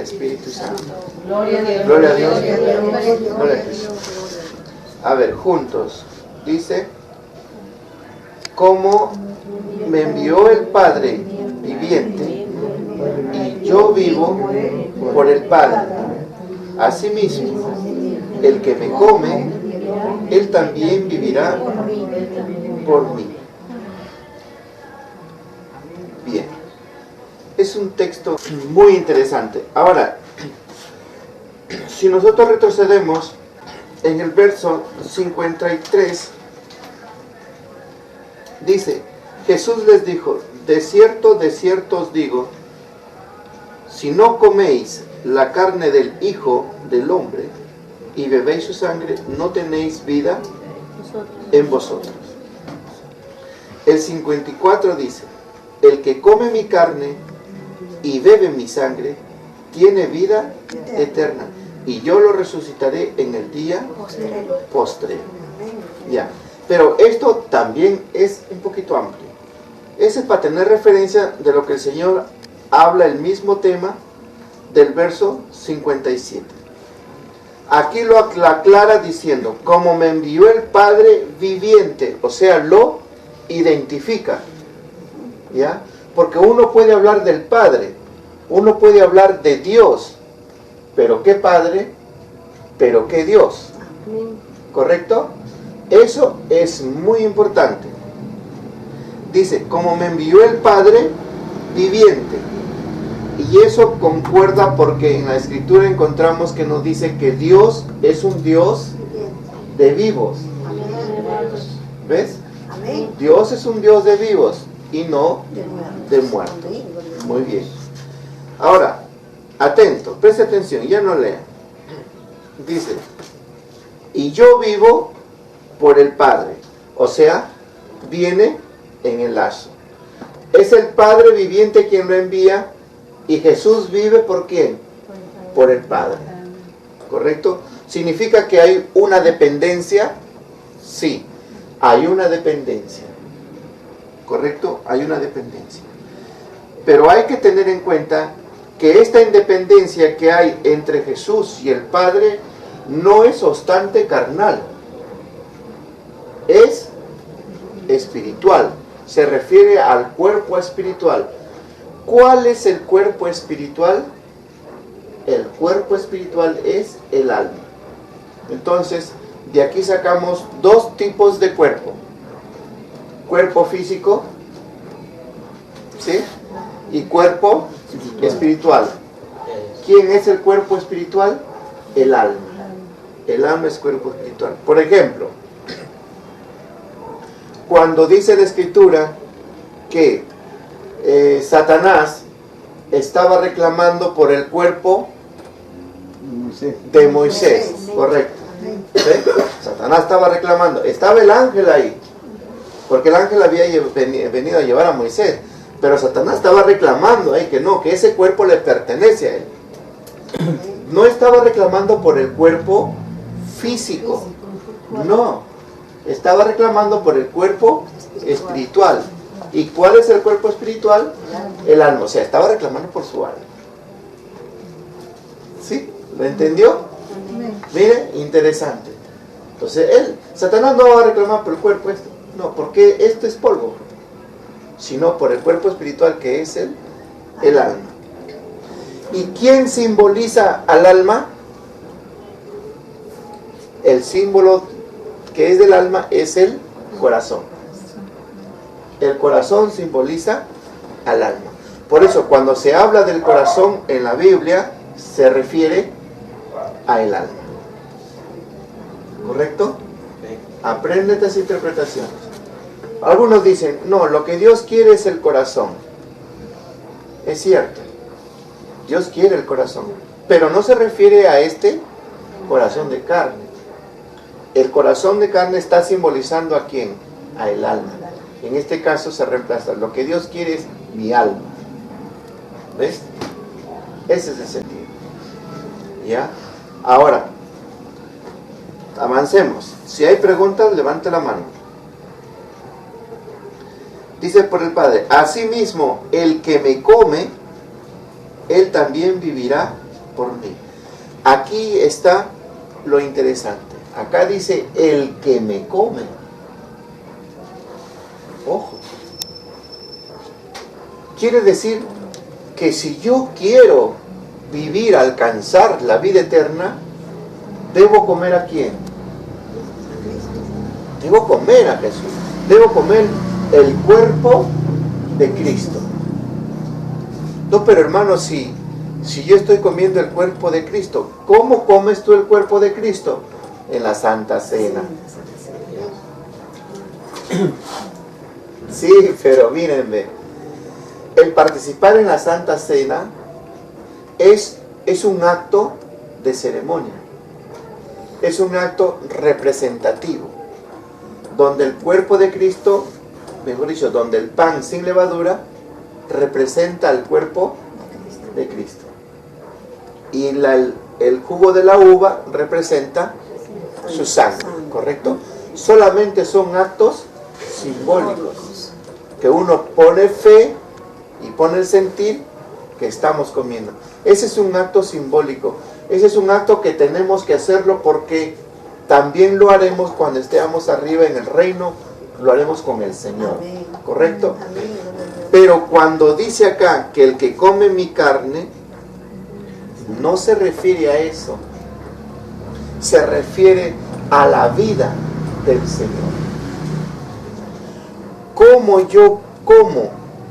Espíritu Santo. Gloria a Dios. Gloria a Dios. Gloria a Cristo. A ver, juntos. Dice, como me envió el Padre viviente y yo vivo por el Padre. Asimismo, el que me come, él también vivirá por mí. Bien. Es un texto muy interesante. Ahora, si nosotros retrocedemos en el verso 53, dice, Jesús les dijo, de cierto os digo, si no coméis la carne del Hijo del Hombre y bebéis su sangre, no tenéis vida en vosotros. El 54 dice, el que come mi carne y bebe mi sangre, tiene vida eterna, y yo lo resucitaré en el día postrero. Ya. Pero esto también es un poquito amplio. Ese es para tener referencia de lo que el Señor habla, el mismo tema del verso 57. Aquí lo aclara diciendo, como me envió el Padre viviente, o sea, lo identifica. ¿Ya? Porque uno puede hablar del Padre, uno puede hablar de Dios, pero ¿qué Padre? Pero ¿qué Dios? ¿Correcto? Eso es muy importante. Dice, como me envió el Padre viviente. Y eso concuerda porque en la Escritura encontramos que nos dice que Dios es un Dios de vivos. ¿Ves? Dios es un Dios de vivos y no de muertos. Muy bien. Ahora, atento, preste atención, ya no lean. Dice, y yo vivo por el Padre. O sea, viene en el lazo. Es el Padre viviente quien lo envía y Jesús vive ¿por quién? Por el Padre. ¿Correcto? ¿Significa que hay una dependencia? Sí, hay una dependencia. ¿Correcto? Hay una dependencia. Pero hay que tener en cuenta que esta independencia que hay entre Jesús y el Padre no es obstante carnal. Es espiritual. Se refiere al cuerpo espiritual. ¿Cuál es el cuerpo espiritual? El cuerpo espiritual es el alma. Entonces, de aquí sacamos dos tipos de cuerpo. Cuerpo físico, ¿sí? Y cuerpo espiritual. ¿Quién es el cuerpo espiritual? El alma. El alma es cuerpo espiritual. Por ejemplo, cuando dice la Escritura que Satanás estaba reclamando por el cuerpo de Moisés, correcto. ¿Sí? Satanás estaba reclamando, estaba el ángel ahí, porque el ángel había venido a llevar a Moisés, pero Satanás estaba reclamando ahí que no, que ese cuerpo le pertenece a él. No estaba reclamando por el cuerpo físico, no, estaba reclamando por el cuerpo espiritual. ¿Y cuál es el cuerpo espiritual? El alma. O sea, estaba reclamando por su alma. ¿Sí? ¿Lo entendió? Mire, interesante. Entonces, Satanás no va a reclamar por el cuerpo esto. No, porque esto es polvo. Sino por el cuerpo espiritual que es el alma. ¿Y quién simboliza al alma? El símbolo que es del alma es el corazón. El corazón simboliza al alma. Por eso, cuando se habla del corazón en la Biblia, se refiere a el alma. ¿Correcto? Aprende estas interpretaciones. Algunos dicen, no, lo que Dios quiere es el corazón. Es cierto. Dios quiere el corazón. Pero no se refiere a este corazón de carne. El corazón de carne está simbolizando ¿a quién? A el alma. En este caso se reemplaza. Lo que Dios quiere es mi alma. ¿Ves? Ese es el sentido. ¿Ya? Ahora, avancemos. Si hay preguntas, levante la mano. Dice por el Padre, asimismo, el que me come, él también vivirá por mí. Aquí está lo interesante. Acá dice, el que me come. Ojo. Quiere decir que si yo quiero vivir, alcanzar la vida eterna, ¿debo comer a quién? Debo comer a Jesús. Debo comer el cuerpo de Cristo. No, pero hermano, si yo estoy comiendo el cuerpo de Cristo, ¿cómo comes tú el cuerpo de Cristo? En la Santa Cena. Sí, pero mírenme, el participar en la Santa Cena es un acto de ceremonia, es un acto representativo, donde el cuerpo de Cristo, mejor dicho, donde el pan sin levadura representa el cuerpo de Cristo, y el jugo de la uva representa su sangre, ¿correcto? Solamente son actos simbólicos, que uno pone fe y pone el sentir que estamos comiendo. Ese es un acto simbólico, ese es un acto que tenemos que hacerlo, porque también lo haremos cuando estemos arriba en el reino, lo haremos con el Señor, ¿correcto? Pero cuando dice acá que el que come mi carne, no se refiere a eso, se refiere a la vida del Señor. Como yo como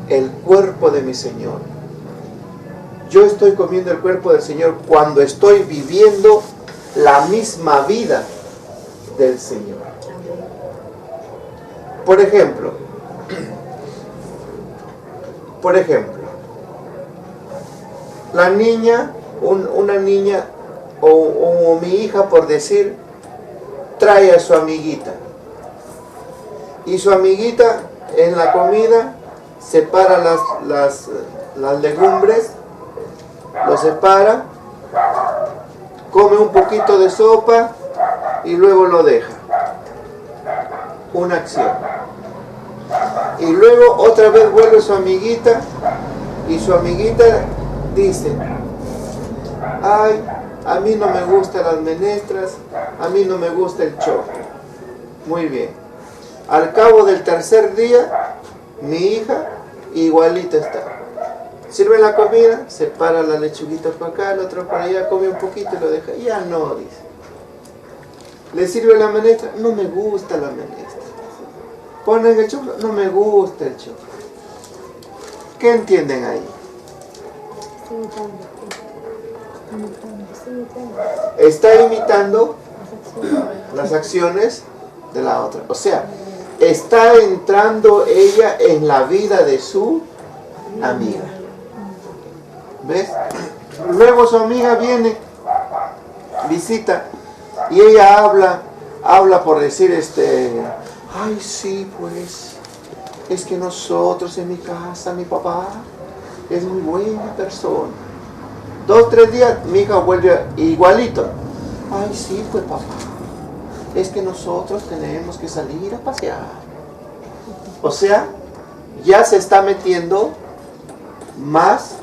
el cuerpo de mi Señor, yo estoy comiendo el cuerpo del Señor cuando estoy viviendo la misma vida del Señor. Por ejemplo, la niña, una niña o mi hija, por decir, trae a su amiguita, y su amiguita en la comida separa las legumbres, lo separa, come un poquito de sopa y luego lo deja. Una acción. Y luego otra vez vuelve su amiguita, y su amiguita dice, ay, a mí no me gustan las menestras, a mí no me gusta el choque. Muy bien. Al cabo del tercer día, mi hija igualita está. Sirve la comida, separa la lechuguita para acá, el otro para allá, come un poquito y lo deja. Ya no, dice. Le sirve la menestra, no me gusta la menestra. Ponen el choclo, no me gusta el choclo. ¿Qué entienden ahí? Está imitando las acciones de la otra. O sea, está entrando ella en la vida de su amiga. ¿Ves? Luego su amiga viene, visita, y ella habla por decir, ay, sí, pues, es que nosotros en mi casa, mi papá es muy buena persona. 2, 3 días, mi hija vuelve igualito. Ay, sí, pues, papá, es que nosotros tenemos que salir a pasear. O sea, ya se está metiendo más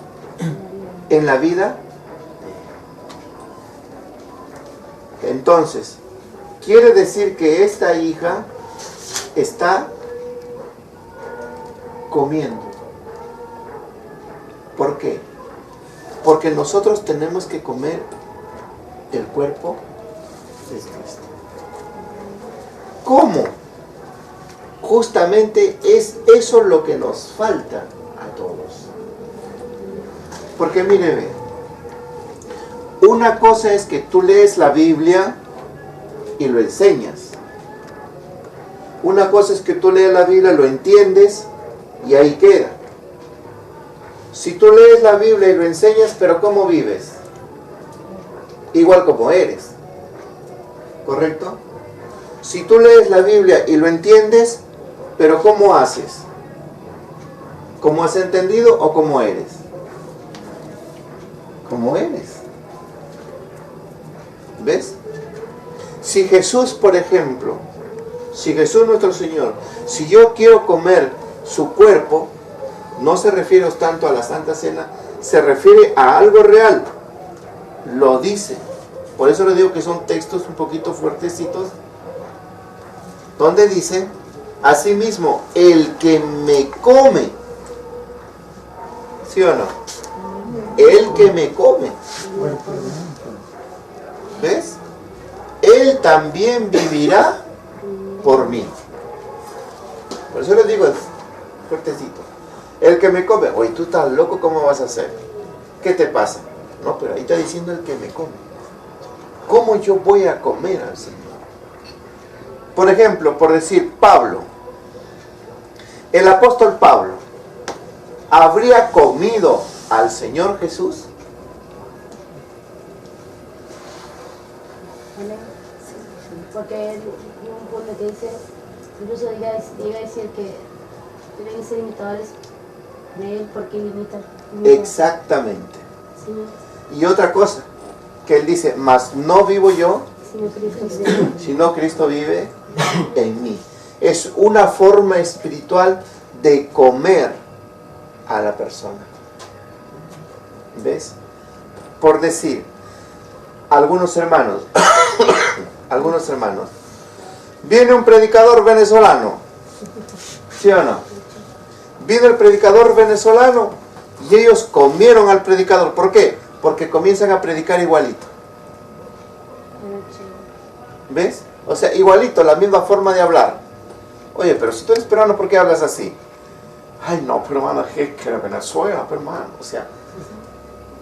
en la vida. Entonces, quiere decir que esta hija está comiendo. ¿Por qué? Porque nosotros tenemos que comer el cuerpo de Cristo. ¿Cómo? Justamente es eso lo que nos falta a todos. Porque mire, una cosa es que tú lees la Biblia y lo enseñas. Una cosa es que tú lees la Biblia, lo entiendes y ahí queda. Si tú lees la Biblia y lo enseñas, pero ¿cómo vives? Igual como eres. ¿Correcto? Si tú lees la Biblia y lo entiendes, pero ¿cómo haces? ¿Cómo has entendido o cómo eres? ¿Cómo eres? ¿Ves? Si Jesús, por ejemplo, si Jesús nuestro Señor, si yo quiero comer su cuerpo, no se refiere tanto a la Santa Cena, se refiere a algo real. lo dice. Por eso le digo que son textos un poquito fuertecitos, donde dice, asimismo, el que me come, ¿sí o no? El que me come, ¿ves? Él también vivirá por mí. Por eso les digo, fuertecito. El que me come, oye, tú estás loco, ¿cómo vas a hacer? ¿Qué te pasa? No, pero ahí está diciendo el que me come. ¿Cómo yo voy a comer al Señor? Por ejemplo, por decir Pablo, el apóstol Pablo, ¿habría comido al Señor Jesús? Porque hay un punto que dice, incluso llega a decir que deben ser imitadores de Él porque Él imita. Exactamente. Sí. Y otra cosa, que Él dice, mas no vivo yo, sino Cristo vive en mí. Es una forma espiritual de comer a la persona. ¿Ves? Por decir, algunos hermanos, viene un predicador venezolano, ¿sí o no? Vino el predicador venezolano y ellos comieron al predicador. ¿Por qué? Porque comienzan a predicar igualito. ¿Ves? O sea, igualito, la misma forma de hablar. Oye, pero si tú eres peruano, ¿por qué hablas así? Ay, no, pero hermano, es que era Venezuela, pero hermano, o sea,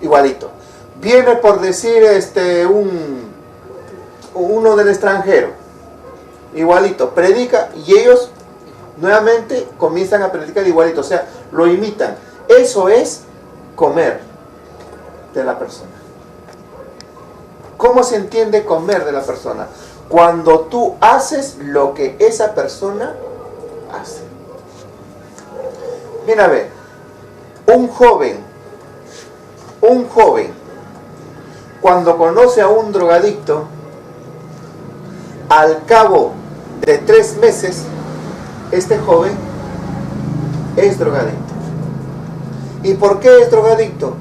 igualito. Viene por decir uno del extranjero, igualito, predica y ellos nuevamente comienzan a predicar igualito, o sea, lo imitan. Eso es comer de la persona. ¿Cómo se entiende comer de la persona? Cuando tú haces lo que esa persona hace. Mira, a ver, un joven, cuando conoce a un drogadicto, al cabo de 3 meses, este joven es drogadicto. ¿Y por qué es drogadicto?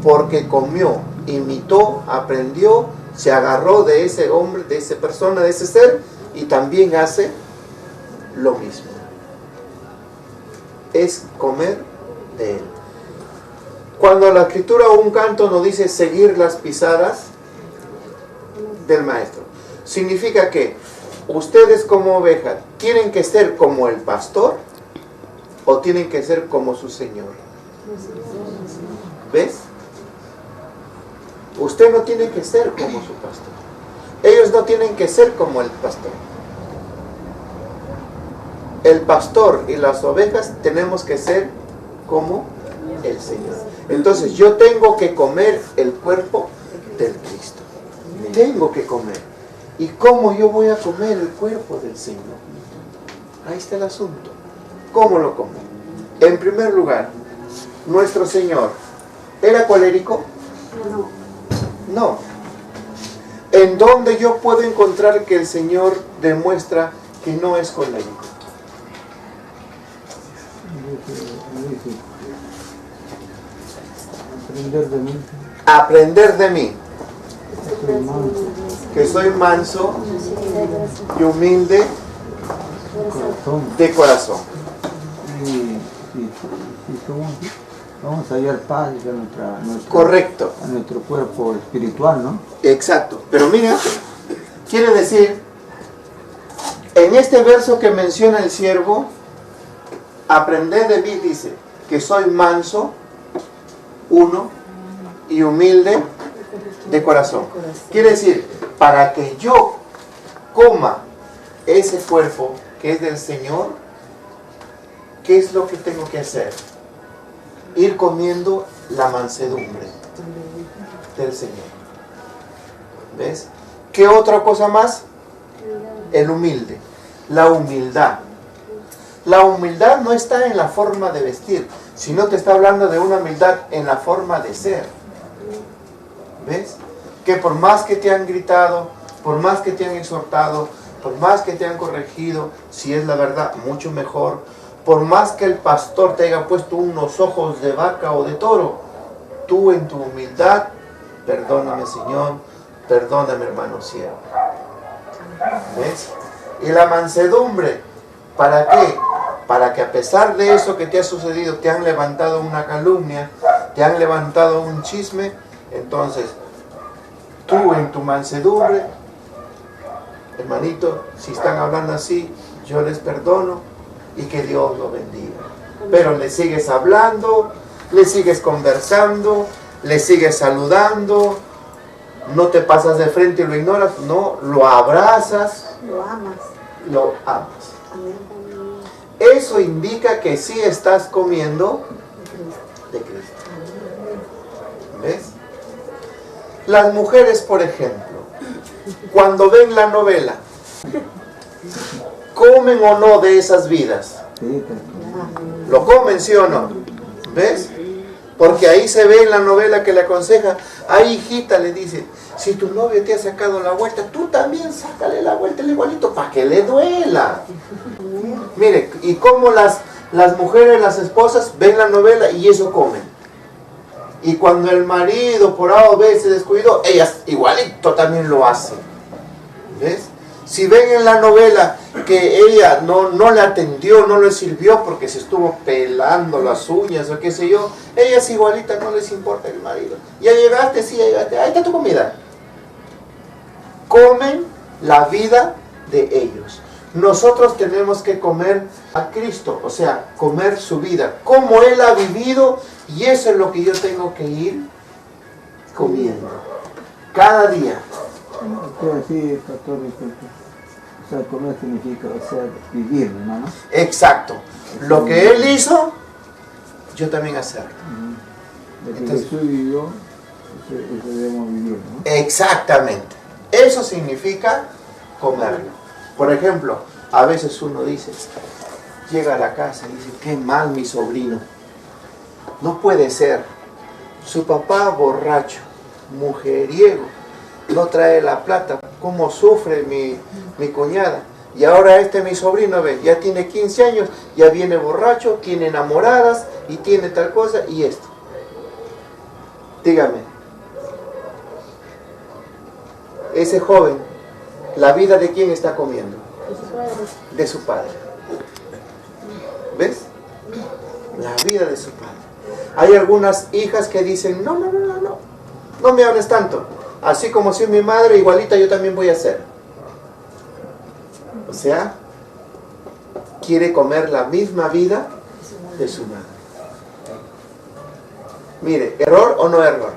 Porque comió, imitó, aprendió, se agarró de ese hombre, de esa persona, de ese ser, y también hace lo mismo. Es comer de él. Cuando la escritura o un canto nos dice seguir las pisadas del maestro, significa que ustedes como ovejas tienen que ser como el pastor o tienen que ser como su Señor. ¿Ves? Usted no tiene que ser como su pastor. Ellos no tienen que ser como el pastor. El pastor y las ovejas tenemos que ser como el Señor. Entonces yo tengo que comer el cuerpo del Cristo. Tengo que comer. ¿Y cómo yo voy a comer el cuerpo del Señor? Ahí está el asunto. ¿Cómo lo como? En primer lugar, nuestro Señor, ¿era colérico? No. ¿En dónde yo puedo encontrar que el Señor demuestra que no es colérico? Aprender de mí. Que soy manso y humilde de corazón. Vamos a hallar paz Correcto. A nuestro cuerpo espiritual, ¿no? Exacto. Pero mira, quiere decir, en este verso que menciona el siervo, aprender de mí, dice, que soy manso, y humilde de corazón. Quiere decir, para que yo coma ese cuerpo que es del Señor, ¿qué es lo que tengo que hacer? Ir comiendo la mansedumbre del Señor. ¿Ves? ¿Qué otra cosa más? El humilde. La humildad. La humildad no está en la forma de vestir, sino te está hablando de una humildad en la forma de ser. ¿Ves? Que por más que te han gritado, por más que te han exhortado, por más que te han corregido, si es la verdad, mucho mejor. Por más que el pastor te haya puesto unos ojos de vaca o de toro, tú en tu humildad perdóname Señor, perdóname hermano ciego. ¿Ves? Y la mansedumbre, ¿para qué? Para que a pesar de eso que te ha sucedido, te han levantado una calumnia, te han levantado un chisme, entonces tú en tu mansedumbre, hermanito, si están hablando así, yo les perdono y que Dios lo bendiga. Pero le sigues hablando, le sigues conversando, le sigues saludando, no te pasas de frente y lo ignoras, no, lo abrazas, Lo amas. lo amas. Amén. Eso indica que sí estás comiendo de Cristo. ¿Ves? Las mujeres, por ejemplo, cuando ven la novela, ¿comen o no de esas vidas? Sí, ¿Lo comen, sí o no? ¿Ves? Porque ahí se ve en la novela que le aconseja, ay hijita, le dice, si tu novio te ha sacado la vuelta, tú también sácale la vuelta el igualito para que le duela. Mire, y cómo las mujeres, las esposas, ven la novela y eso comen. Y cuando el marido por A o B se descuidó, ellas igualito también lo hacen. ¿Ves? Si ven en la novela que ella no le atendió, no le sirvió porque se estuvo pelando las uñas o qué sé yo, ellas igualitas no les importa el marido. Ya llegaste, sí, ya llegaste, ahí está tu comida. Comen la vida de ellos. Nosotros tenemos que comer a Cristo, o sea, comer su vida, como Él ha vivido, y eso es lo que yo tengo que ir comiendo cada día. sí, pastor, disculpe. O sea, comer significa, o sea, vivir, hermano. Exacto. Lo que Él hizo, yo también hacerlo. Lo que Entonces, Jesús vivió, eso debemos vivir, ¿no? exactamente. Eso significa comerlo. Por ejemplo, a veces uno dice, llega a la casa y dice, qué mal mi sobrino. No puede ser. Su papá borracho, mujeriego, no trae la plata. ¿Cómo sufre mi cuñada? Y ahora mi sobrino, ve, ya tiene 15 años, ya viene borracho, tiene enamoradas y tiene tal cosa y esto. Dígame, ese joven, ¿la vida de quién está comiendo? De su padre. ¿Ves? La vida de su padre. Hay algunas hijas que dicen, no me hables tanto. Así como soy mi madre, igualita yo también voy a ser. O sea, quiere comer la misma vida de su madre. Mire, ¿error o no error?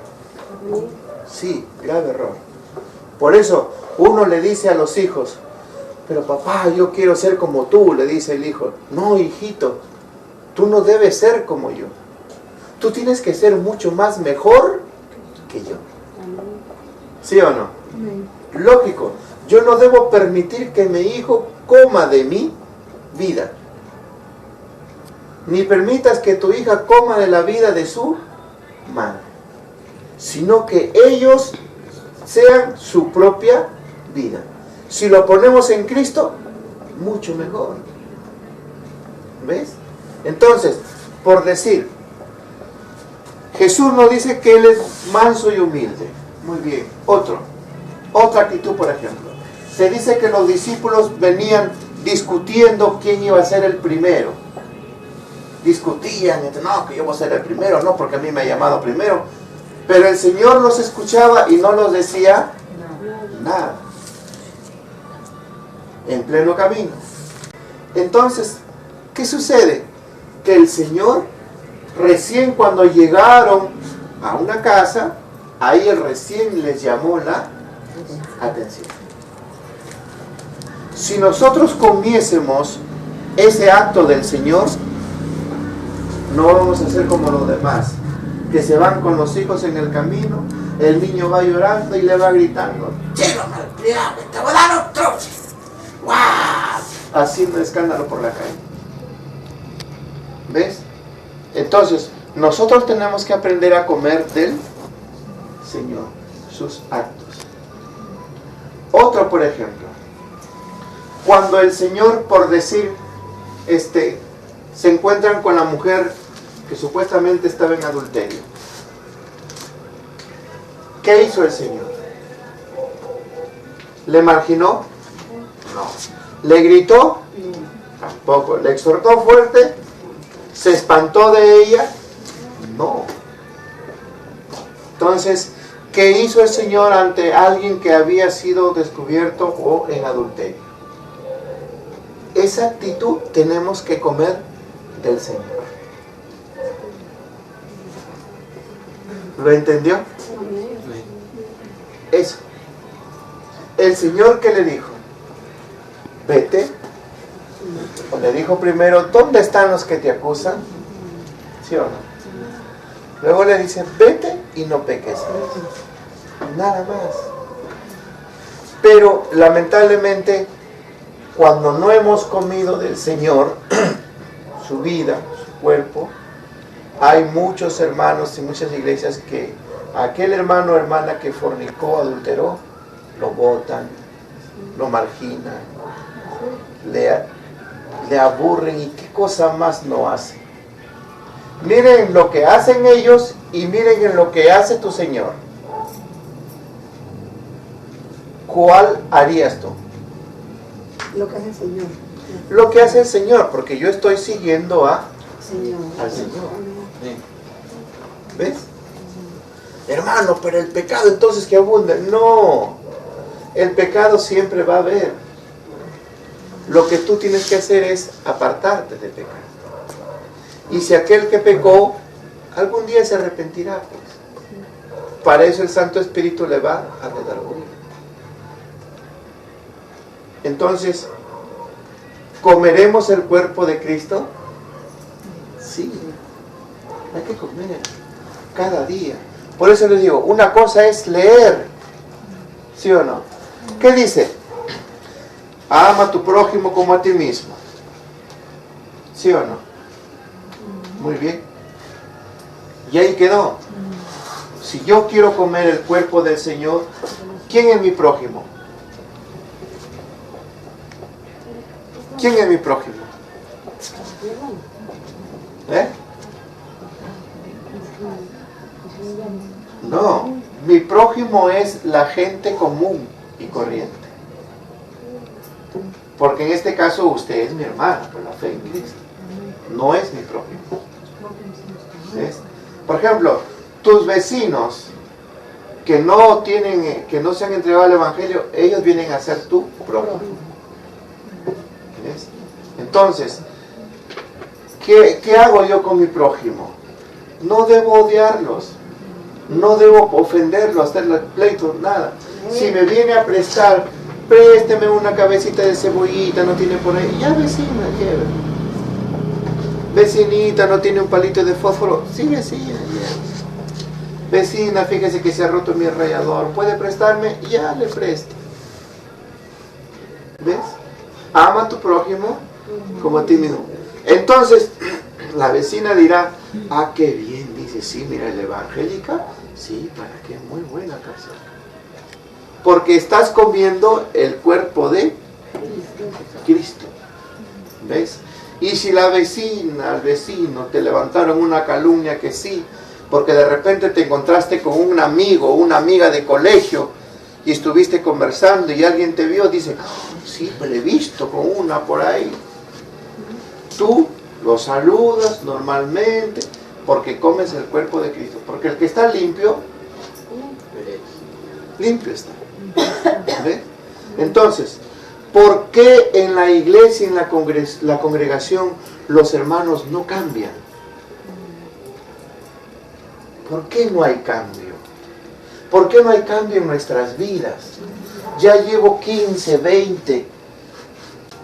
Sí, grave error. Por eso uno le dice a los hijos, pero papá, yo quiero ser como tú, le dice el hijo. No, hijito, tú no debes ser como yo. Tú tienes que ser mucho más mejor que yo. ¿Sí o no? Lógico, yo no debo permitir que mi hijo coma de mi vida. Ni permitas que tu hija coma de la vida de su madre. Sino que ellos sean su propia vida. Si lo ponemos en Cristo, mucho mejor. ¿Ves? Entonces, por decir, Jesús nos dice que Él es manso y humilde. Muy bien. Otra actitud, por ejemplo. Se dice que los discípulos venían discutiendo quién iba a ser el primero. Discutían, no, que yo voy a ser el primero, no, porque a mí me ha llamado primero. Pero el Señor los escuchaba y no los decía nada. En pleno camino. Entonces, ¿qué sucede? Que el Señor, recién cuando llegaron a una casa, ahí Él recién les llamó la atención. Si nosotros comiésemos ese acto del Señor, no vamos a ser como los demás, que se van con los hijos en el camino, el niño va llorando y le va gritando, ¡Chico malcriado, te voy a dar otro! ¡Guau! Haciendo escándalo por la calle. ¿Ves? Entonces, nosotros tenemos que aprender a comer del Señor, sus actos. Otro, por ejemplo, cuando el Señor, por decir, se encuentran con la mujer que supuestamente estaba en adulterio. ¿Qué hizo el Señor? ¿Le marginó? No. ¿Le gritó? Tampoco. ¿Le exhortó fuerte? ¿Se espantó de ella? No. Entonces, ¿qué hizo el Señor ante alguien que había sido descubierto o en adulterio? Esa actitud tenemos que comer del Señor. ¿Lo entendió? Eso. El Señor, ¿qué le dijo? Vete. O le dijo primero, ¿dónde están los que te acusan? ¿Sí o no? Luego le dice, vete y no peques. Nada más. Pero lamentablemente, cuando no hemos comido del Señor, su vida, su cuerpo, hay muchos hermanos y muchas iglesias que aquel hermano o hermana que fornicó, adulteró, lo botan, lo marginan, le aburren y qué cosa más no hacen. Miren lo que hacen ellos y miren en lo que hace tu Señor. ¿Cuál harías tú? Lo que hace el Señor. Lo que hace el Señor, porque yo estoy siguiendo al Señor. ¿Ves? Hermano, pero el pecado entonces que abunda. No, el pecado siempre va a haber. Lo que tú tienes que hacer es apartarte de pecar. Y si aquel que pecó, algún día se arrepentirá, pues. Para eso el Santo Espíritu le va a redarguir. Entonces, ¿comeremos el cuerpo de Cristo? Sí, hay que comer cada día. Por eso les digo, una cosa es leer, ¿sí o no? ¿Qué dice? Ama a tu prójimo como a ti mismo, ¿sí o no? Muy bien. Y ahí quedó. Si yo quiero comer el cuerpo del Señor, ¿quién es mi prójimo? ¿Quién es mi prójimo? ¿Eh? No, mi prójimo es la gente común y corriente. Porque en este caso usted es mi hermano por la fe en Cristo. No es mi prójimo. ¿Ves? Por ejemplo, tus vecinos que no se han entregado al Evangelio, ellos vienen a ser tu prójimo. ¿Ves? Entonces, ¿qué hago yo con mi prójimo? No debo odiarlos, no debo ofenderlos, hacerle pleito, nada. Si me viene a prestar, présteme una cabecita de cebollita, no tiene por ahí, ya vecina, lleve. Vecinita, no tiene un palito de fósforo, sí vecina, lleve. Vecina, fíjese que se ha roto mi rallador, ¿puede prestarme? Ya le presto. ¿Ves? Ama a tu prójimo como a ti mismo. Entonces, la vecina dirá, ah, qué bien, dice, sí, mira, la evangélica, sí, para qué, muy buena casa. Porque estás comiendo el cuerpo de Cristo. ¿Ves? Y si la vecina, al vecino, te levantaron una calumnia que sí, porque de repente te encontraste con un amigo o una amiga de colegio y estuviste conversando y alguien te vio, dice, oh, sí, me le he visto con una por ahí. Tú lo saludas normalmente porque comes el cuerpo de Cristo. Porque el que está limpio, limpio está. ¿Ves? Entonces, ¿por qué en la iglesia, en la congregación, los hermanos no cambian? ¿Por qué no hay cambio? ¿Por qué no hay cambio en nuestras vidas? Ya llevo 15, 20,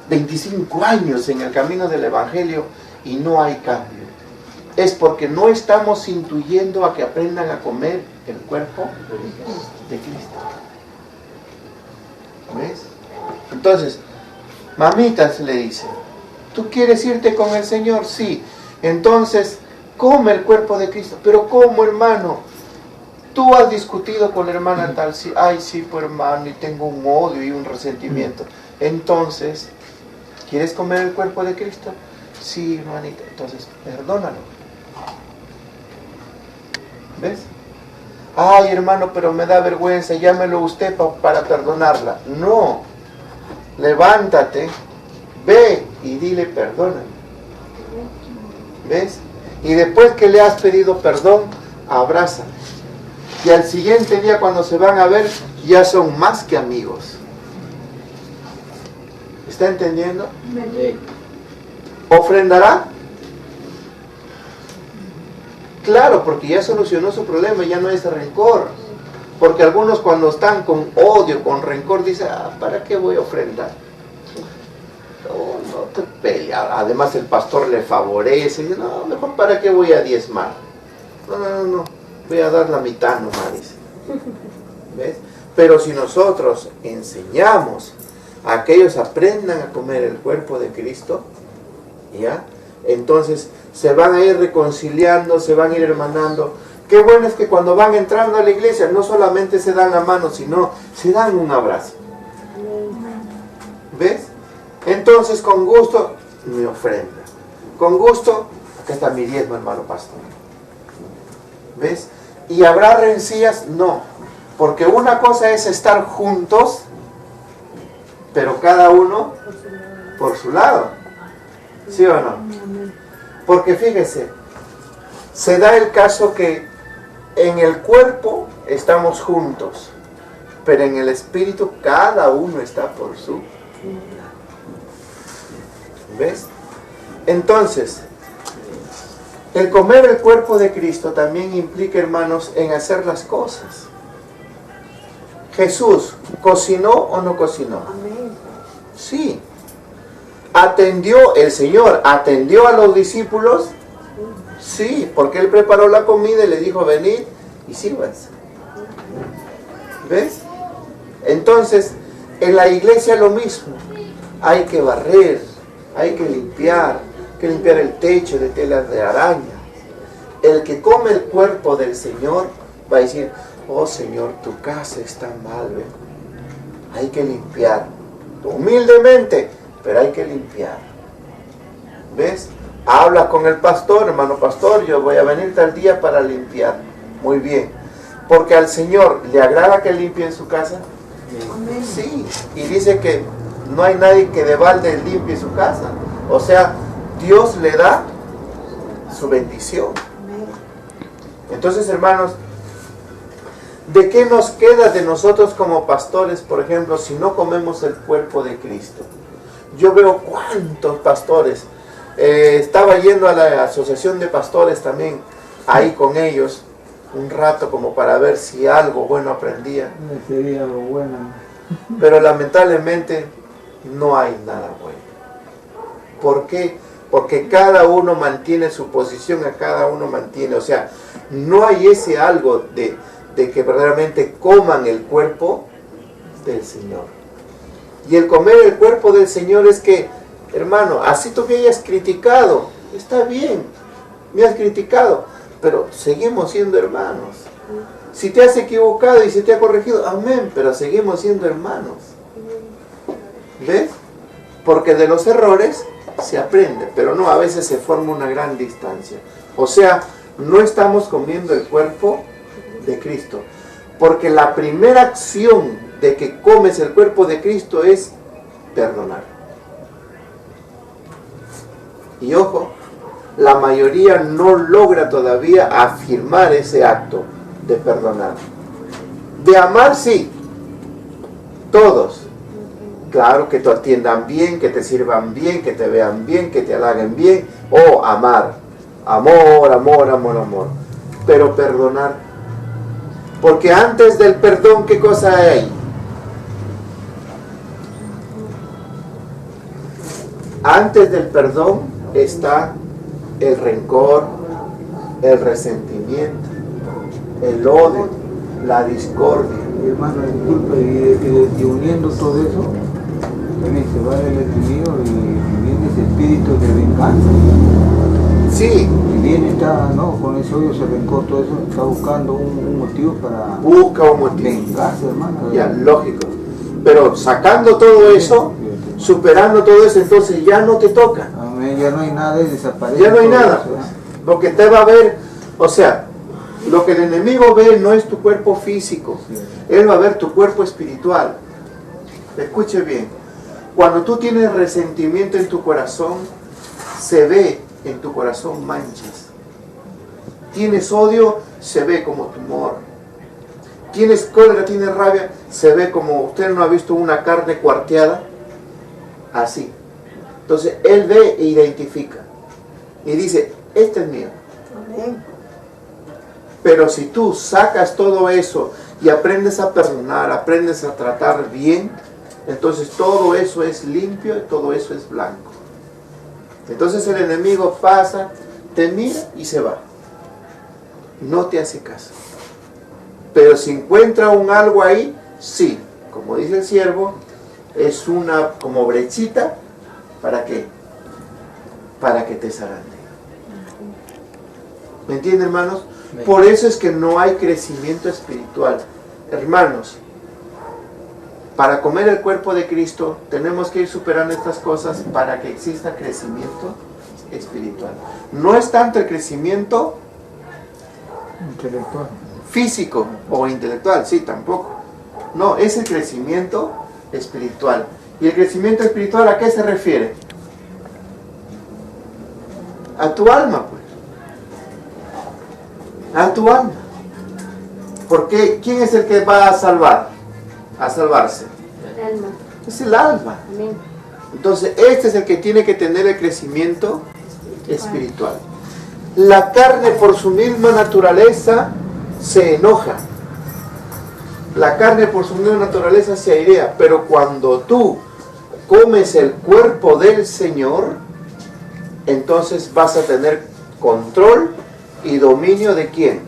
25 años en el camino del Evangelio y no hay cambio. Es porque no estamos intuyendo a que aprendan a comer el cuerpo de Cristo. ¿Ves? Entonces, mamita se le dice, ¿tú quieres irte con el Señor? Sí. Entonces, come el cuerpo de Cristo. Pero ¿cómo, hermano? Tú has discutido con la hermana tal, sí, ay, sí, pues hermano, y tengo un odio y un resentimiento. Entonces, ¿quieres comer el cuerpo de Cristo? Sí, hermanita. Entonces, perdónalo. ¿Ves? ay hermano, pero me da vergüenza, llámelo usted para perdonarla. No, levántate, ve y dile perdóname. ¿Ves? Y después que le has pedido perdón, abrázale. Y al siguiente día cuando se van a ver, ya son más que amigos. ¿Está entendiendo? ¿Ofrendará? Claro, porque ya solucionó su problema, ya no hay ese rencor. Porque algunos cuando están con odio, con rencor, dicen, ¿para qué voy a ofrendar? No te peleas. Además el pastor le favorece. Dice, no, mejor para qué voy a diezmar. No. Voy a dar la mitad nomás, dice. ¿Ves? Pero si nosotros enseñamos a que ellos aprendan a comer el cuerpo de Cristo, ¿ya? Entonces se van a ir reconciliando, se van a ir hermanando. Qué bueno es que cuando van entrando a la iglesia no solamente se dan la mano, sino se dan un abrazo. ¿Ves? Entonces con gusto me ofrenda. Con gusto, acá está mi diezmo, hermano pastor. ¿Ves? ¿Y habrá rencillas? No. Porque una cosa es estar juntos, pero cada uno por su lado. ¿Sí o no? Porque fíjese, se da el caso que en el cuerpo estamos juntos, pero en el espíritu cada uno está por su. ¿Ves? Entonces, el comer el cuerpo de Cristo también implica, hermanos, en hacer las cosas. Jesús, ¿cocinó o no cocinó? Sí. El Señor atendió a los discípulos. Sí, porque Él preparó la comida y le dijo, venid y sírvanse. ¿Ves? Entonces, en la iglesia lo mismo. Hay que barrer, hay que limpiar el techo de telas de araña. El que come el cuerpo del Señor va a decir, oh Señor, tu casa está mal, ¿ves? Hay que limpiar. Humildemente, pero hay que limpiar. ¿Ves? Habla con el pastor, hermano pastor, yo voy a venir tal día para limpiar. Muy bien. Porque al Señor le agrada que limpie en su casa. Amén. Sí. Y dice que no hay nadie que de balde limpie su casa. O sea, Dios le da su bendición. Entonces, hermanos, ¿de qué nos queda de nosotros como pastores, por ejemplo, si no comemos el cuerpo de Cristo? Yo veo cuántos pastores. Estaba yendo a la asociación de pastores también, ahí con ellos, un rato como para ver si algo bueno aprendía. Sería algo bueno. Pero lamentablemente no hay nada bueno. ¿Por qué? Porque cada uno mantiene su posición, a cada uno mantiene, o sea, no hay ese algo de que verdaderamente coman el cuerpo del Señor. Y el comer el cuerpo del Señor es que, hermano, así tú me hayas criticado, está bien, me has criticado, pero seguimos siendo hermanos. Si te has equivocado y se te ha corregido, amén, pero seguimos siendo hermanos. ¿Ves? Porque de los errores se aprende, pero no, a veces se forma una gran distancia. O sea, no estamos comiendo el cuerpo de Cristo. Porque la primera acción de que comes el cuerpo de Cristo es perdonar. Y ojo, la mayoría no logra todavía afirmar ese acto de perdonar. De amar, sí, todos. Claro, que te atiendan bien, que te sirvan bien, que te vean bien, que te halaguen bien. O amar. Amor, amor, amor, amor. Pero perdonar. Porque antes del perdón, ¿qué cosa hay? Antes del perdón está el rencor, el resentimiento, el odio, la discordia. Y hermano, disculpe, y uniendo todo eso, también se va el enemigo y viene ese espíritu de venganza. Sí. Y viene, está, ¿no? Con ese odio, ese rencor, todo eso, está buscando un motivo para... Busca un motivo. Vengarse, hermano. Ya, lógico. Pero sacando todo eso, superando todo eso, entonces ya no te toca. Amén, ya no hay nada, desaparece. Ya no hay nada, pues. Porque te va a ver, o sea, Lo que el enemigo ve no es tu cuerpo físico, él va a ver tu cuerpo espiritual. Escuche bien, cuando tú tienes resentimiento en tu corazón, se ve en tu corazón manchas. Tienes odio, se ve como tumor. Tienes cólera, tienes rabia, se ve como, usted no ha visto una carne cuarteada, así. Entonces él ve e identifica y dice, este es mío. Amén. Pero si tú sacas todo eso y aprendes a perdonar, aprendes a tratar bien, entonces todo eso es limpio y todo eso es blanco. Entonces el enemigo pasa, te mira y se va. No te hace caso. Pero si encuentra un algo ahí, sí, como dice el siervo, es una como brechita, ¿para qué? Para que te zarande. ¿Me entienden, hermanos? Por eso es que no hay crecimiento espiritual. Hermanos, para comer el cuerpo de Cristo, tenemos que ir superando estas cosas para que exista crecimiento espiritual. No es tanto el crecimiento intelectual, físico o intelectual, sí, tampoco. No, es el crecimiento espiritual. ¿Y el crecimiento espiritual a qué se refiere? A tu alma, pues. A tu alma. Porque ¿quién es el que va a salvar? A salvarse. El alma. Es el alma. Amén. Entonces, este es el que tiene que tener el crecimiento espiritual. La carne por su misma naturaleza se enoja. La carne por su misma naturaleza se airea. Pero cuando tú comes el cuerpo del Señor, entonces vas a tener control y dominio ¿de quién?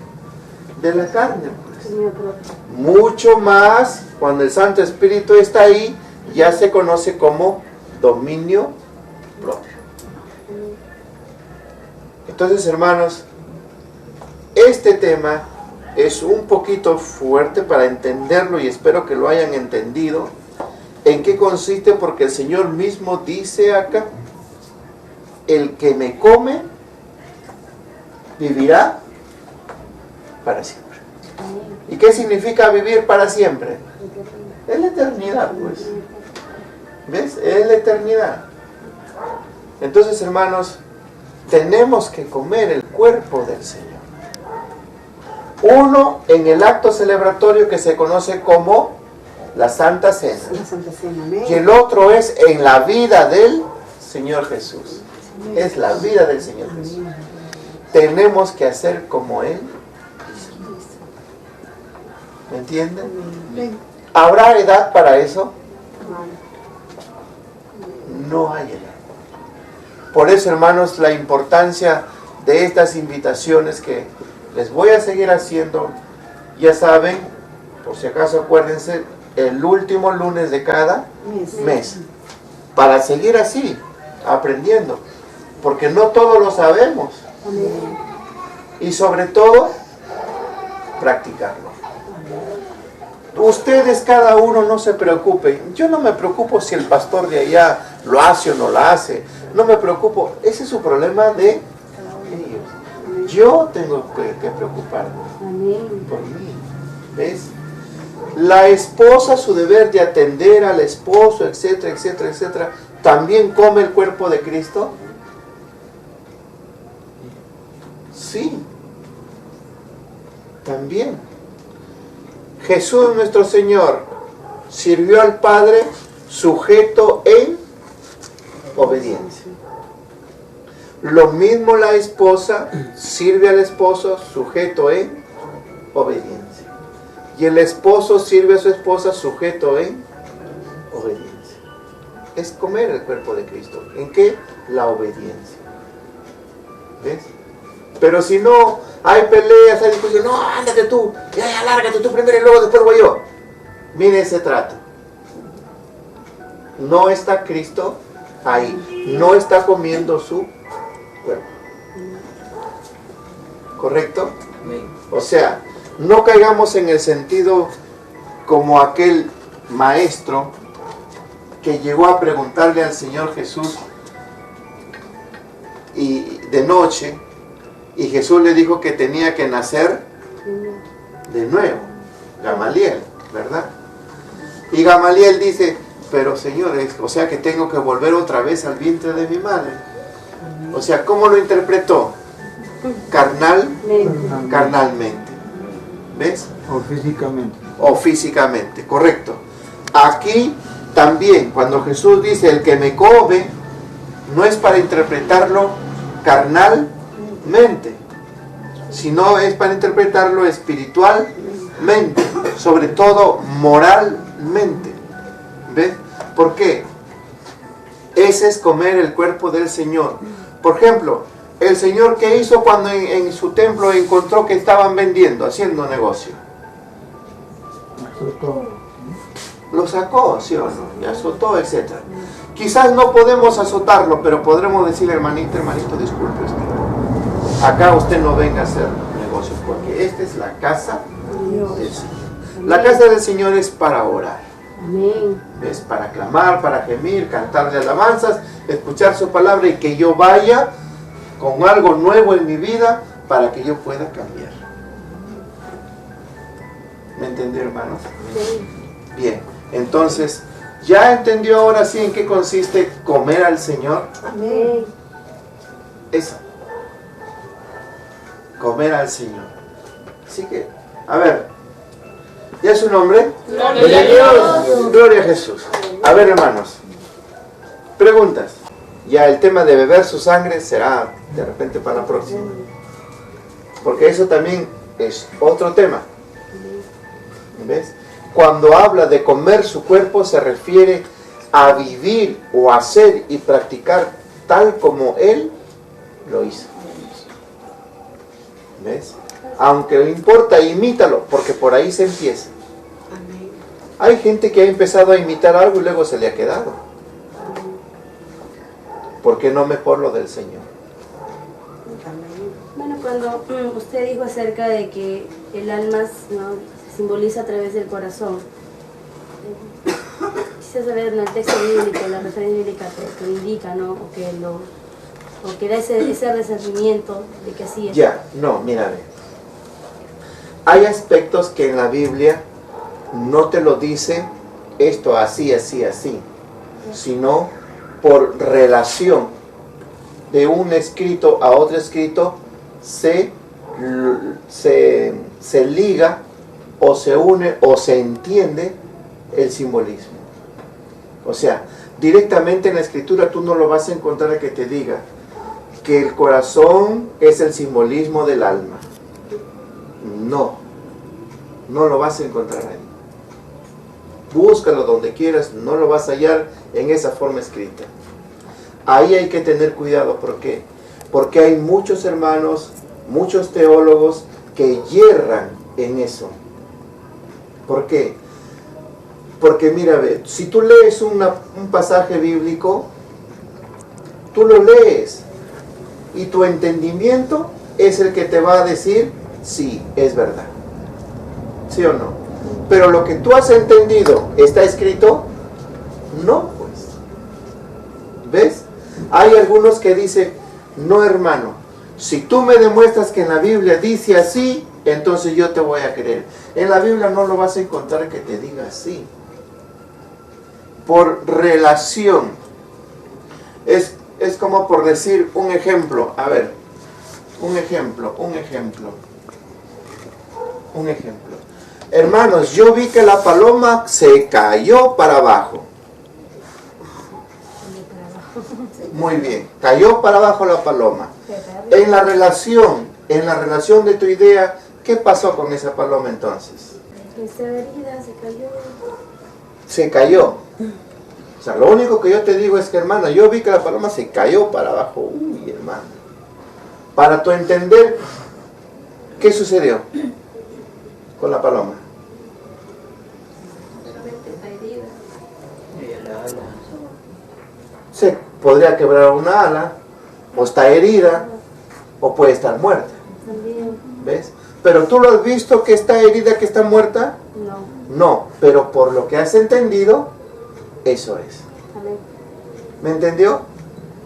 De la carne. Pues. Señor propio. Mucho más cuando el Santo Espíritu está ahí, ya se conoce como dominio propio. Entonces, hermanos, este tema es un poquito fuerte para entenderlo y espero que lo hayan entendido. ¿En qué consiste? Porque el Señor mismo dice acá, el que me come vivirá para siempre. ¿Y qué significa vivir para siempre? Es la eternidad, pues. ¿Ves? Es la eternidad. Entonces, hermanos, tenemos que comer el cuerpo del Señor. Uno en el acto celebratorio que se conoce como la Santa Cena. La Santa Cena, amén. Y el otro es en la vida del Señor Jesús. Es la vida del Señor Jesús. Tenemos que hacer como Él. ¿Me entienden? Amén. ¿Habrá edad para eso? No hay edad. Por eso, hermanos, la importancia de estas invitaciones que les voy a seguir haciendo, ya saben, por si acaso acuérdense, el último lunes de cada mes. Para seguir así, aprendiendo. Porque no todo lo sabemos. Amén. Y sobre todo, practicarlo. Ustedes cada uno no se preocupen. Yo no me preocupo si el pastor de allá lo hace o no lo hace. No me preocupo. Ese es su problema de ellos. Yo tengo que preocuparme Amén. por mí. ¿Ves? La esposa, su deber de atender al esposo, etcétera, etcétera, etcétera, ¿también come el cuerpo de Cristo? Sí. También. Jesús nuestro Señor sirvió al Padre sujeto en obediencia. Lo mismo la esposa sirve al esposo sujeto en obediencia. Y el esposo sirve a su esposa sujeto en obediencia. Es comer el cuerpo de Cristo. ¿En qué? La obediencia. ¿Ves? Pero si no, hay peleas, hay discusiones. No, ándate tú, ya, lárgate tú primero y luego después voy yo. Mire ese trato. No está Cristo ahí. No está comiendo su cuerpo. ¿Correcto? O sea, no caigamos en el sentido como aquel maestro que llegó a preguntarle al Señor Jesús y de noche, y Jesús le dijo que tenía que nacer De nuevo, Gamaliel, ¿verdad? Y Gamaliel dice, pero señores, o sea que tengo que volver otra vez al vientre de mi madre. O sea, ¿cómo lo interpretó? Carnalmente. ¿Ves? O físicamente. O físicamente, correcto. Aquí también, cuando Jesús dice, el que me come, no es para interpretarlo carnalmente, sino es para interpretarlo espiritualmente, sobre todo moralmente. ¿Ves? ¿Por qué? Ese es comer el cuerpo del Señor. Por ejemplo, el Señor, ¿qué hizo cuando en su templo encontró que estaban vendiendo, haciendo negocio? Lo sacó, ¿sí o no? Y azotó, etc. Quizás no podemos azotarlo, pero podremos decirle, hermanito, disculpe usted. Acá usted no venga a hacer negocios, porque esta es la casa del Señor. La casa del Señor es para orar. Amén. Es para clamar, para gemir, cantarle alabanzas, escuchar su palabra y que yo vaya con algo nuevo en mi vida para que yo pueda cambiar. ¿Me entendió, hermanos? Sí. Bien, entonces, ¿ya entendió ahora sí en qué consiste comer al Señor? Amén. Eso. Comer al Señor. Así que, a ver, ¿ya es su nombre? Gloria a Dios. Gloria a Jesús. A ver, hermanos, preguntas. Ya el tema de beber su sangre será de repente para la próxima. Porque eso también es otro tema. ¿Ves? Cuando habla de comer su cuerpo se refiere a vivir o hacer y practicar tal como Él lo hizo. ¿Ves? Aunque no importa, imítalo, porque por ahí se empieza. Hay gente que ha empezado a imitar algo y luego se le ha quedado. ¿Por qué no mejor lo del Señor? Bueno, cuando usted dijo acerca de que el alma, ¿no?, se simboliza a través del corazón, quisiera saber en el texto bíblico, la referencia bíblica que lo indica, ¿no? O que da ese resentimiento de que así es. Ya, no, mira, hay aspectos que en la Biblia no te lo dice esto así, así, así, sino por relación de un escrito a otro escrito se liga o se une o se entiende el simbolismo. O sea, directamente en la escritura tú no lo vas a encontrar a que te diga que el corazón es el simbolismo del alma. No lo vas a encontrar ahí. Búscalo donde quieras, no lo vas a hallar en esa forma escrita. Ahí hay que tener cuidado. ¿Por qué? Porque hay muchos hermanos, muchos teólogos que yerran en eso. ¿Por qué? Porque mira, ve, si tú lees un pasaje bíblico, tú lo lees y tu entendimiento es el que te va a decir sí, es verdad. ¿Sí o no? Pero lo que tú has entendido, ¿está escrito? No, pues. ¿Ves? Hay algunos que dicen, no, hermano, si tú me demuestras que en la Biblia dice así, entonces yo te voy a creer. En la Biblia no lo vas a encontrar que te diga así. Por relación. Es como por decir un ejemplo. A ver, un ejemplo. Hermanos, yo vi que la paloma se cayó para abajo. Muy bien, cayó para abajo la paloma. En la relación de tu idea, ¿qué pasó con esa paloma entonces? Esa herida se cayó. Se cayó. O sea, lo único que yo te digo es que, hermano, yo vi que la paloma se cayó para abajo. Uy, hermano. Para tu entender, ¿qué sucedió con la paloma? Se podría quebrar una ala, o está herida, o puede estar muerta. ¿Ves? Pero tú lo has visto que está herida, que está muerta. No, pero por lo que has entendido, eso es. ¿Me entendió?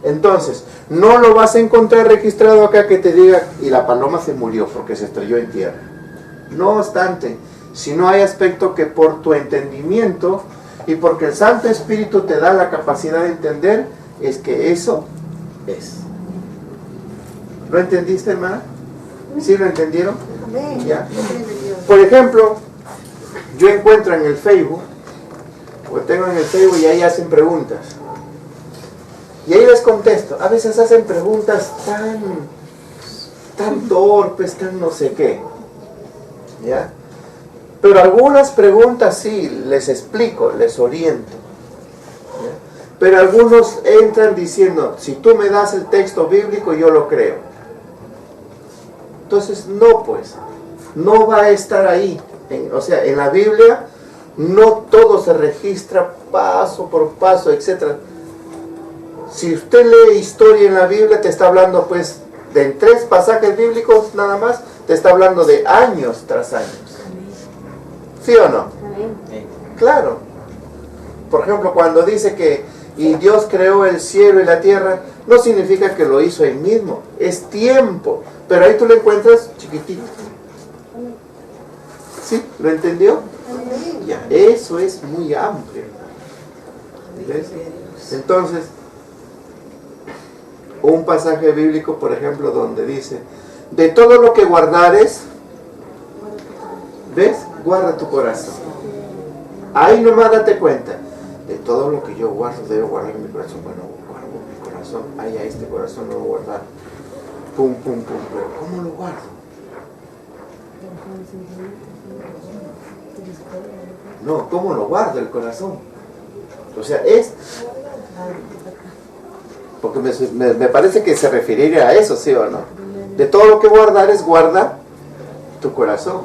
Entonces, no lo vas a encontrar registrado acá que te diga, y la paloma se murió porque se estrelló en tierra. No obstante, si no hay aspecto que por tu entendimiento y porque el Santo Espíritu te da la capacidad de entender, es que eso es. ¿Lo entendiste, hermana? ¿Sí lo entendieron? Amén. Ya. Amén de Dios. Por ejemplo, yo encuentro en el Facebook, o tengo en el Facebook y ahí hacen preguntas. Y ahí les contesto. A veces hacen preguntas tan torpes, tan no sé qué. ¿Ya? Pero algunas preguntas sí, les explico, les oriento. ¿Ya? Pero algunos entran diciendo, si tú me das el texto bíblico, yo lo creo. Entonces, no pues, no va a estar ahí. O sea, en la Biblia no todo se registra paso por paso, etc. Si usted lee historia en la Biblia, te está hablando pues de 3 pasajes bíblicos nada más, te está hablando de años tras años. ¿Sí o no? Amén. Claro. Por ejemplo, cuando dice que y Dios creó el cielo y la tierra, no significa que lo hizo Él mismo, es tiempo. Pero ahí tú lo encuentras chiquitito. ¿Sí? ¿Lo entendió? Ya, eso es muy amplio. ¿Ves? Entonces, un pasaje bíblico, por ejemplo, donde dice, de todo lo que guardares, ¿ves? Guarda tu corazón. Ahí nomás date cuenta, de todo lo que yo guardo, debo guardar mi corazón. Bueno, guardo mi corazón, ahí a este corazón lo voy a guardar. Pum, pum, pum, pero ¿cómo lo guardo? No, ¿cómo lo guarda el corazón? O sea, es... Porque me parece que se referiría a eso, ¿sí o no? De todo lo que guardares, guarda tu corazón.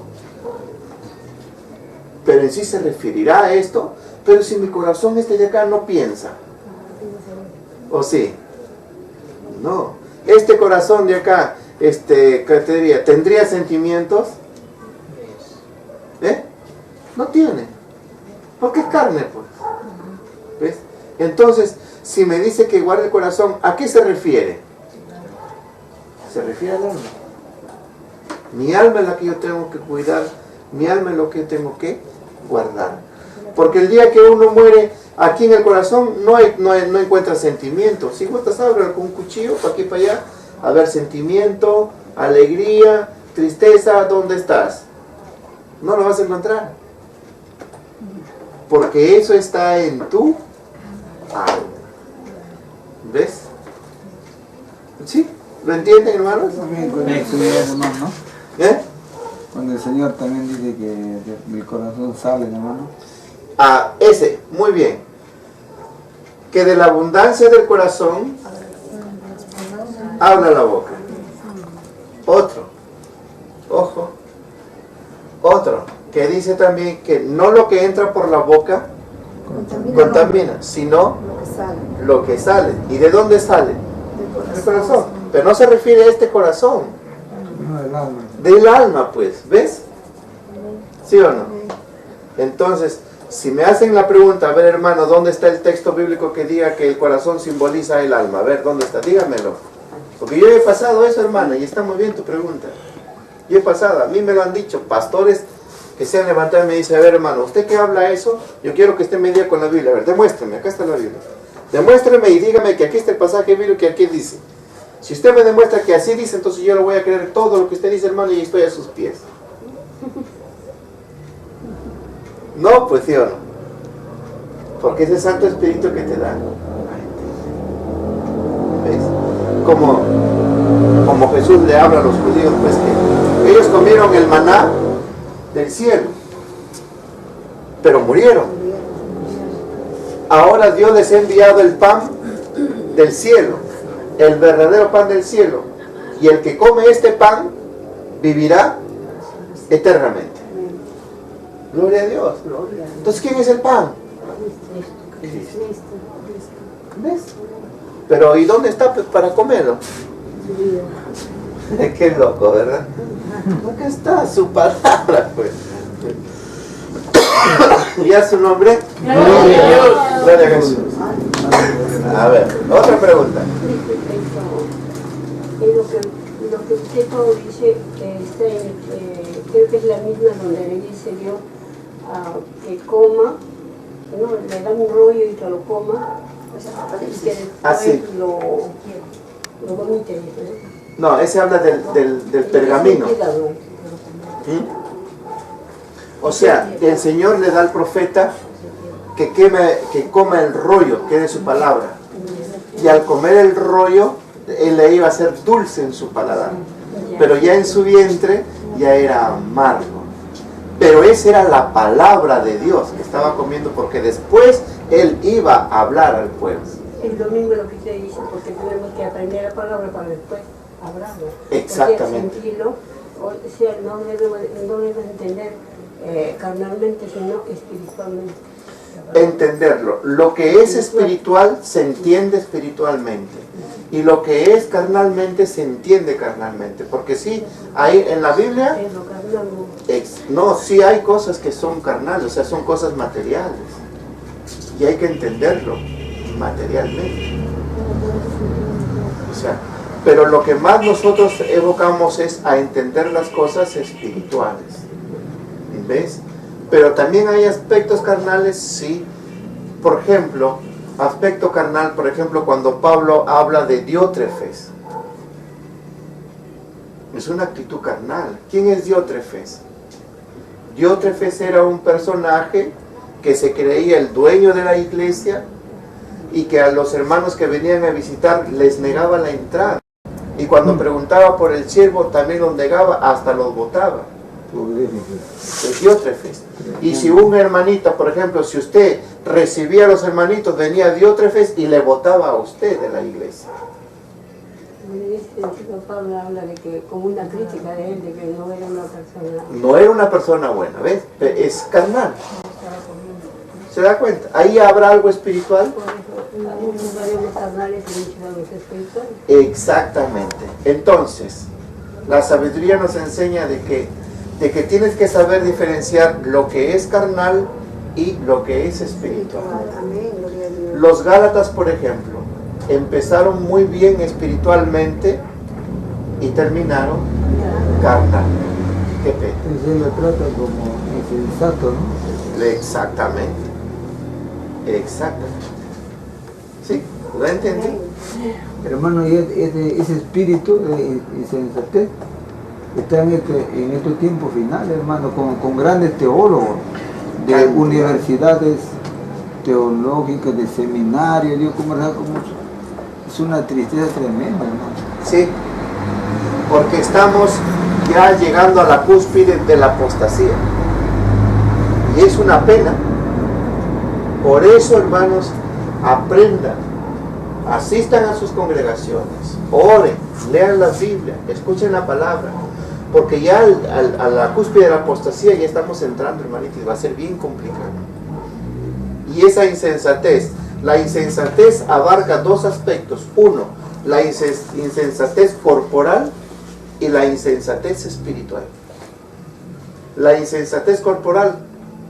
Pero en sí se referirá a esto, pero si mi corazón de acá no piensa. ¿O sí? No. Este corazón de acá, ¿qué te diría? ¿Tendría sentimientos? ¿Eh? No tiene. Porque es carne, pues. ¿Ves? Entonces, si me dice que guarde el corazón, ¿a qué se refiere? Se refiere al alma. Mi alma es la que yo tengo que cuidar, mi alma es lo que tengo que guardar. Porque el día que uno muere, aquí en el corazón no encuentra sentimiento. Si gustas, ábrelo con un cuchillo, para aquí para allá, a ver sentimiento, alegría, tristeza, ¿dónde estás? No lo vas a encontrar. Porque eso está en tu alma. ¿Ves? ¿Sí? ¿Lo entienden, hermanos? También con el Señor, hermano, ¿no? ¿Eh? Cuando el Señor también dice que de mi corazón sale, hermano. Ah, ese, muy bien. Que de la abundancia del corazón habla la boca. Otro, ojo, otro, que dice también que no lo que entra por la boca contamina, sino Lo que sale lo que sale. ¿Y de dónde sale? Del corazón. Pero no se refiere a este corazón, No, el alma. del alma, pues, ¿ves? ¿Sí o no? Entonces, si me hacen la pregunta, a ver, hermano, ¿dónde está el texto bíblico que diga que el corazón simboliza el alma? A ver, ¿dónde está? Dígamelo. Porque yo he pasado eso, hermana, y está muy bien tu pregunta. Yo he pasado, a mí me lo han dicho, pastores que se han levantado y me dicen, a ver, hermano, ¿usted que habla eso? Yo quiero que usted me diga con la Biblia. A ver, demuéstrame, acá está la Biblia. Demuéstrame y dígame que aquí está el pasaje bíblico que aquí dice. Si usted me demuestra que así dice, entonces yo le voy a creer todo lo que usted dice, hermano, y estoy a sus pies. No, pues sí o no. Porque es el Santo Espíritu que te da. ¿Ves? Como Jesús le habla a los judíos, pues que ellos comieron el maná del cielo, pero murieron. Ahora Dios les ha enviado el pan del cielo, el verdadero pan del cielo. Y el que come este pan vivirá eternamente. Gloria a Dios. Entonces, ¿quién es el pan? ¿Ves? Pero ¿y dónde está pues, para comerlo? Qué loco, ¿verdad? Acá está su palabra, pues. ¿Y a su nombre? Gloria a Dios. Gloria a Jesús. A ver, otra pregunta. Lo que usted todo dice, está creo que es la misma donde le dice Dios que coma, ¿no? Le dan un rollo y que lo coma, y que después lo vomite. No, ese habla del pergamino. ¿Mm? O sea, el Señor le da al profeta que coma el rollo, que es de su palabra. Y al comer el rollo, él le iba a hacer dulce en su paladar. Pero ya en su vientre ya era amargo. Pero esa era la palabra de Dios que estaba comiendo, porque después él iba a hablar al pueblo. Es lo mismo lo que usted dice, porque tenemos que aprender la palabra para después hablarlo. Exactamente. Porque sentirlo, o sea, no debemos entender carnalmente, sino espiritualmente. Entenderlo. Lo que es espiritual se entiende espiritualmente. Y lo que es carnalmente se entiende carnalmente. Porque sí, hay en la Biblia, Pero carnal no. no, sí hay cosas que son carnales, o sea, son cosas materiales. Y hay que entenderlo materialmente. O sea, pero lo que más nosotros evocamos es a entender las cosas espirituales. ¿Ves? Pero también hay aspectos carnales, sí. Por ejemplo, aspecto carnal, por ejemplo, cuando Pablo habla de Diótrefes. Es una actitud carnal. ¿Quién es Diótrefes? Diótrefes era un personaje que se creía el dueño de la iglesia y que a los hermanos que venían a visitar les negaba la entrada. Y cuando preguntaba por el siervo también los negaba, hasta los botaba. Es Diótrefes. Y si un hermanito, por ejemplo, si usted recibía a los hermanitos, venía Diótrefes y le botaba a usted de la iglesia. En ese sentido, Pablo habla de que, como una crítica de él, de que no era una persona. No era una persona buena, ¿ves? Es carnal. ¿Se da cuenta? Ahí habrá algo espiritual. Algunos valores carnales y muchos valores espirituales. Exactamente. Entonces, la sabiduría nos enseña de que tienes que saber diferenciar lo que es carnal y lo que es espiritual. Amén, gloria a Dios. Los Gálatas, por ejemplo, empezaron muy bien espiritualmente y terminaron carnalmente. Qué pena. Entonces lo trata como insensato, ¿no? Exactamente. Exactamente. ¿Sí? ¿Lo entendí? Hermano, y ese espíritu de insensatez está en estos tiempos finales, hermano, con grandes teólogos de universidades teológicas, de seminarios. Yo como es una tristeza tremenda, hermano. Sí, porque estamos ya llegando a la cúspide de la apostasía. Y es una pena. Por eso, hermanos, aprendan, asistan a sus congregaciones, oren, lean la Biblia, escuchen la palabra. Porque ya a la cúspide de la apostasía ya estamos entrando, hermanitos, y va a ser bien complicado. Y esa insensatez, la insensatez abarca dos aspectos. Uno, la insensatez corporal y la insensatez espiritual. La insensatez corporal,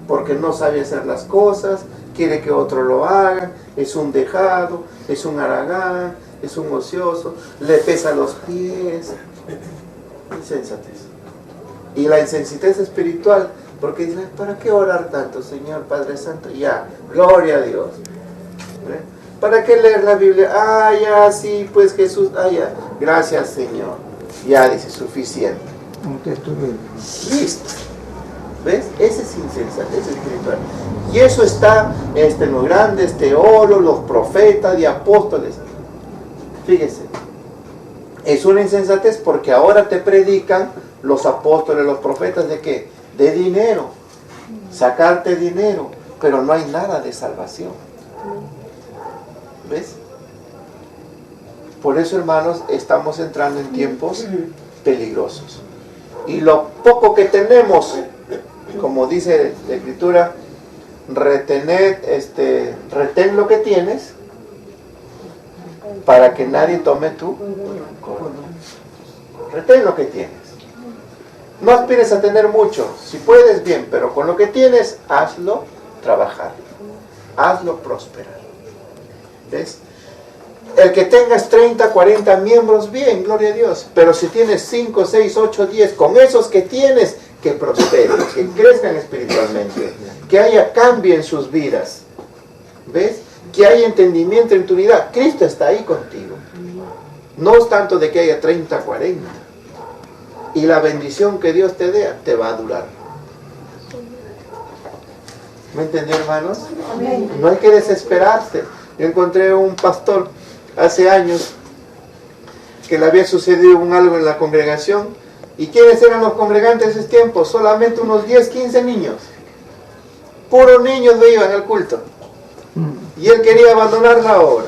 porque no sabe hacer las cosas, quiere que otro lo haga, es un dejado, es un haragán, es un ocioso, le pesa los pies. Insensatez. Y la insensatez espiritual, porque dice, ¿para qué orar tanto, Señor Padre Santo? Ya, gloria a Dios. ¿Para qué leer la Biblia? Ah, ya, sí, pues Jesús, ah, ya, gracias, Señor. Ya, dice, suficiente. Un texto bíblico. Listo. ¿Ves? Esa es insensatez espiritual. Y eso está en los grandes teólogos, los profetas y apóstoles. Fíjese. Es una insensatez porque ahora te predican los apóstoles, los profetas, ¿de qué? De dinero. Sacarte dinero. Pero no hay nada de salvación. ¿Ves? Por eso, hermanos, estamos entrando en tiempos peligrosos. Y lo poco que tenemos, como dice la Escritura, retén lo que tienes para que nadie tome tu corona. Retén lo que tienes. No aspires a tener mucho. Si puedes, bien, pero con lo que tienes, hazlo trabajar. Hazlo prosperar. ¿Ves? el que tengas 30, 40 miembros, bien, gloria a Dios. Pero si tienes 5, 6, 8, 10, con esos que tienes, que prosperen, que crezcan espiritualmente, que haya cambio en sus vidas. ¿Ves? Que haya entendimiento en tu unidad. Cristo está ahí contigo. No es tanto de que haya 30, 40. Y la bendición que Dios te dé, te va a durar. ¿Me entendió, hermanos? No hay que desesperarse. Yo encontré un pastor hace años que le había sucedido algo en la congregación. ¿Y quiénes eran los congregantes de ese tiempo? Solamente unos 10, 15 niños. Puros niños no iban al culto. Y él quería abandonar la obra.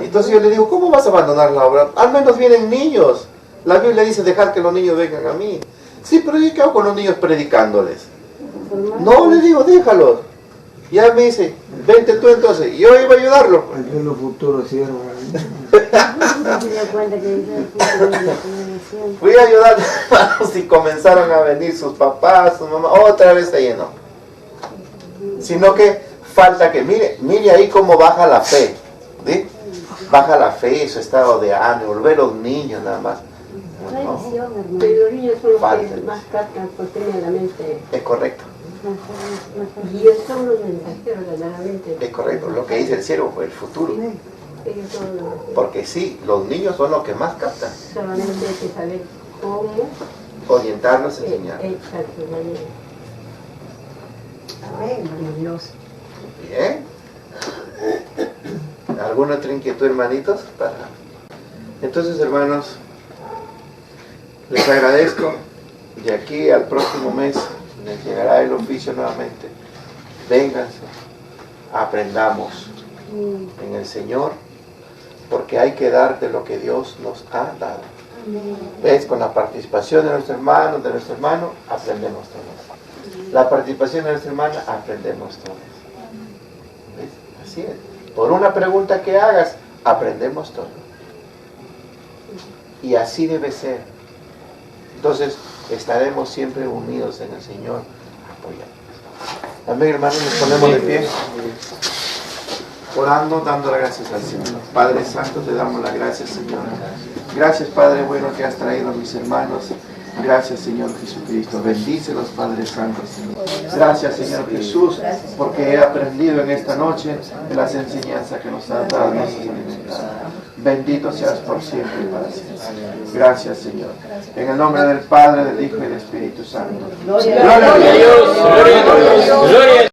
Entonces yo le digo, ¿cómo vas a abandonar la obra? Al menos vienen niños. La Biblia dice dejar que los niños vengan a mí. Sí, pero ¿yo qué hago con los niños predicándoles? No, le digo, déjalos. Ya me dice, vente tú entonces. Yo iba a ayudarlo. Yo los futuros siervos. Fui a ayudar, hermanos, y comenzaron a venir sus papás, su mamá, otra vez se llenó. Sino que falta que, mire ahí cómo baja la fe. ¿Sí? Baja la fe, su estado de ánimo, volver los niños nada más. No, pero los niños son los que más captan porque tienen la mente. es correcto. Y ellos son los mensajeros verdaderamente. Es correcto, lo que dice el siervo fue el futuro. Ellos son los... Porque sí, los niños son los que más captan. Solamente hay que saber cómo Orientarlos, enseñarlos. exacto, Amén, gloria a Dios. Bien. ¿Alguna otra inquietud, hermanitos? Entonces, hermanos, les agradezco. De aquí al próximo mes les llegará el oficio nuevamente. Vénganse, aprendamos en el Señor, porque hay que dar de lo que Dios nos ha dado. ¿Ves? Con la participación de nuestro hermano, aprendemos todos. La participación de nuestra hermana, aprendemos todos. ¿Ves? Así es. Por una pregunta que hagas, aprendemos todo. Y así debe ser. Entonces, estaremos siempre unidos en el Señor, apoyándonos. Amén, hermanos, nos ponemos de pie. Orando, dando las gracias al Señor. Padre Santo, te damos las gracias, Señor. Gracias, Padre bueno, que has traído a mis hermanos. Gracias, Señor Jesucristo. Bendícelos, Padre Santo, Señor. Gracias, Señor Jesús, porque he aprendido en esta noche de las enseñanzas que nos has dado. Bendito seas por siempre y para siempre. Gracias, Señor. En el nombre del Padre, del Hijo y del Espíritu Santo. Gloria a Dios.